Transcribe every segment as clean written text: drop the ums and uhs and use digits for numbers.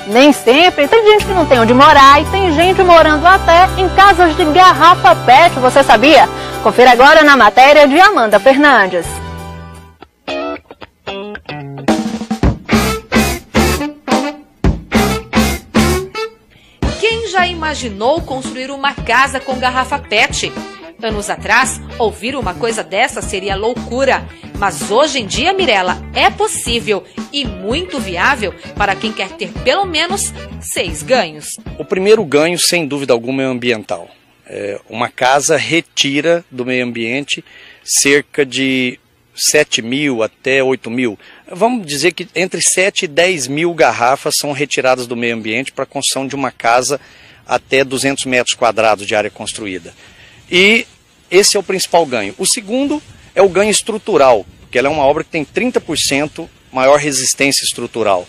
Nem sempre, tem gente que não tem onde morar e tem gente morando até em casas de garrafa PET, você sabia? Confira agora na matéria de Amanda Fernandes. Quem já imaginou construir uma casa com garrafa PET? Anos atrás, ouvir uma coisa dessa seria loucura. Mas hoje em dia, Mirella, é possível e muito viável para quem quer ter pelo menos 6 ganhos. O primeiro ganho, sem dúvida alguma, é ambiental. Uma casa retira do meio ambiente cerca de 7 mil até 8 mil. Vamos dizer que entre 7 e 10 mil garrafas são retiradas do meio ambiente para a construção de uma casa até 200 metros quadrados de área construída. E esse é o principal ganho. O segundo é o ganho estrutural, porque ela é uma obra que tem 30% maior resistência estrutural.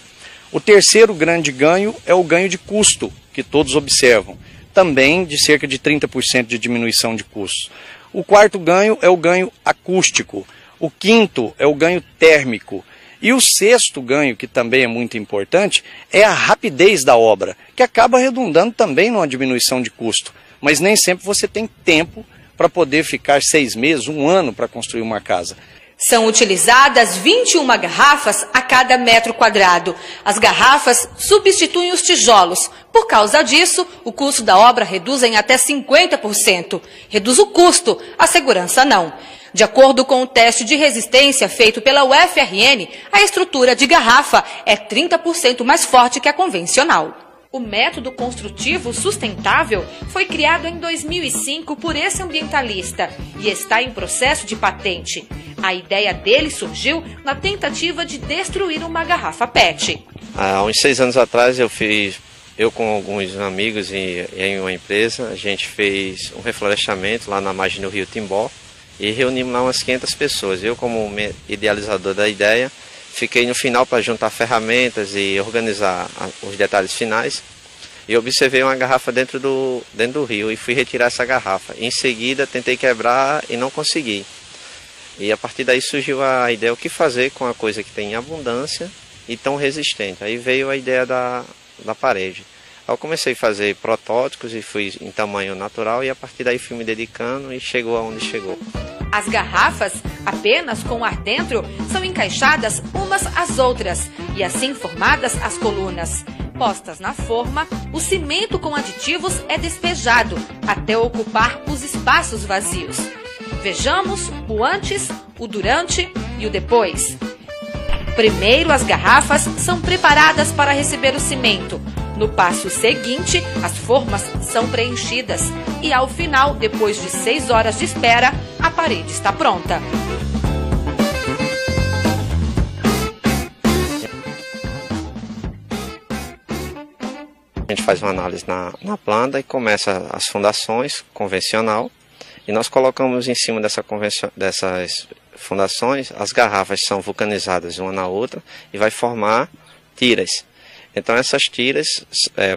O terceiro grande ganho é o ganho de custo, que todos observam, também de cerca de 30% de diminuição de custos. O quarto ganho é o ganho acústico. O quinto é o ganho térmico. E o sexto ganho, que também é muito importante, é a rapidez da obra, que acaba redundando também numa diminuição de custo. Mas nem sempre você tem tempo para poder ficar 6 meses, 1 ano para construir uma casa. São utilizadas 21 garrafas a cada metro quadrado. As garrafas substituem os tijolos. Por causa disso, o custo da obra reduz em até 50%. Reduz o custo, a segurança não. De acordo com o teste de resistência feito pela UFRN, a estrutura de garrafa é 30% mais forte que a convencional. O método construtivo sustentável foi criado em 2005 por esse ambientalista e está em processo de patente. A ideia dele surgiu na tentativa de destruir uma garrafa PET. Há uns 6 anos atrás eu com alguns amigos e em uma empresa, a gente fez um reflorestamento lá na margem do rio Timbó e reunimos lá umas 500 pessoas. Eu, como idealizador da ideia, fiquei no final para juntar ferramentas e organizar os detalhes finais. E observei uma garrafa dentro do rio e fui retirar essa garrafa. Em seguida tentei quebrar e não consegui. E a partir daí surgiu a ideia o que fazer com a coisa que tem em abundância e tão resistente. Aí veio a ideia da parede. Aí eu comecei a fazer protótipos e fui em tamanho natural e a partir daí fui me dedicando e chegou aonde chegou. As garrafas, apenas com ar dentro, são encaixadas umas às outras e assim formadas as colunas. Postas na forma, o cimento com aditivos é despejado até ocupar os espaços vazios. Vejamos o antes, o durante e o depois. Primeiro, as garrafas são preparadas para receber o cimento. No passo seguinte, as formas são preenchidas e ao final, depois de 6 horas de espera, a parede está pronta. A gente faz uma análise na planta e começa as fundações convencional e nós colocamos em cima dessas fundações, as garrafas são vulcanizadas uma na outra e vai formar tiras. Então essas tiras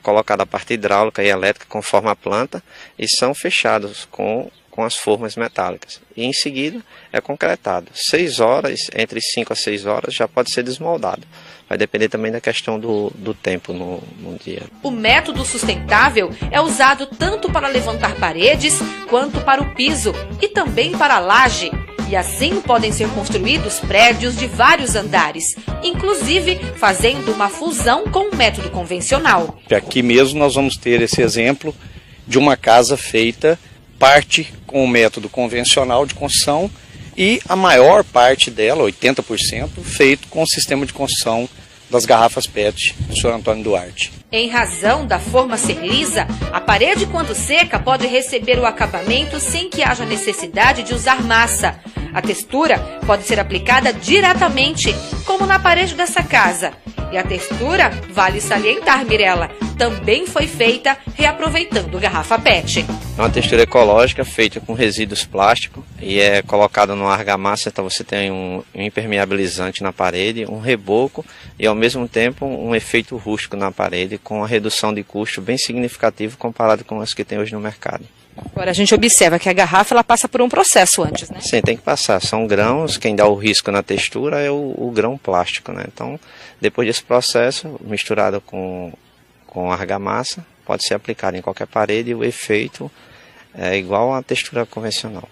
colocadas a parte hidráulica e elétrica conforme a planta e são fechadas com as formas metálicas. E em seguida é concretado. 6 horas, entre 5 a 6 horas já pode ser desmoldado. Vai depender também da questão do tempo no dia. O método sustentável é usado tanto para levantar paredes quanto para o piso e também para a laje. E assim podem ser construídos prédios de vários andares, inclusive fazendo uma fusão com o método convencional. Aqui mesmo nós vamos ter esse exemplo de uma casa feita parte com o método convencional de construção e a maior parte dela, 80%, feito com o sistema de construção das garrafas PET do Sr. Antônio Duarte. Em razão da forma ser lisa, a parede, quando seca, pode receber o acabamento sem que haja necessidade de usar massa. A textura pode ser aplicada diretamente, como na parede dessa casa. E a textura, vale salientar, Mirella, também foi feita reaproveitando garrafa PET. É uma textura ecológica feita com resíduos plásticos e é colocada no argamassa, então você tem um impermeabilizante na parede, um reboco e ao mesmo tempo um efeito rústico na parede com uma redução de custo bem significativo comparado com as que tem hoje no mercado. Agora a gente observa que a garrafa ela passa por um processo antes, né? Sim, tem que passar. São grãos, quem dá o risco na textura é o grão plástico, né? Então, depois desse processo, misturado com com argamassa, pode ser aplicado em qualquer parede e o efeito é igual à textura convencional.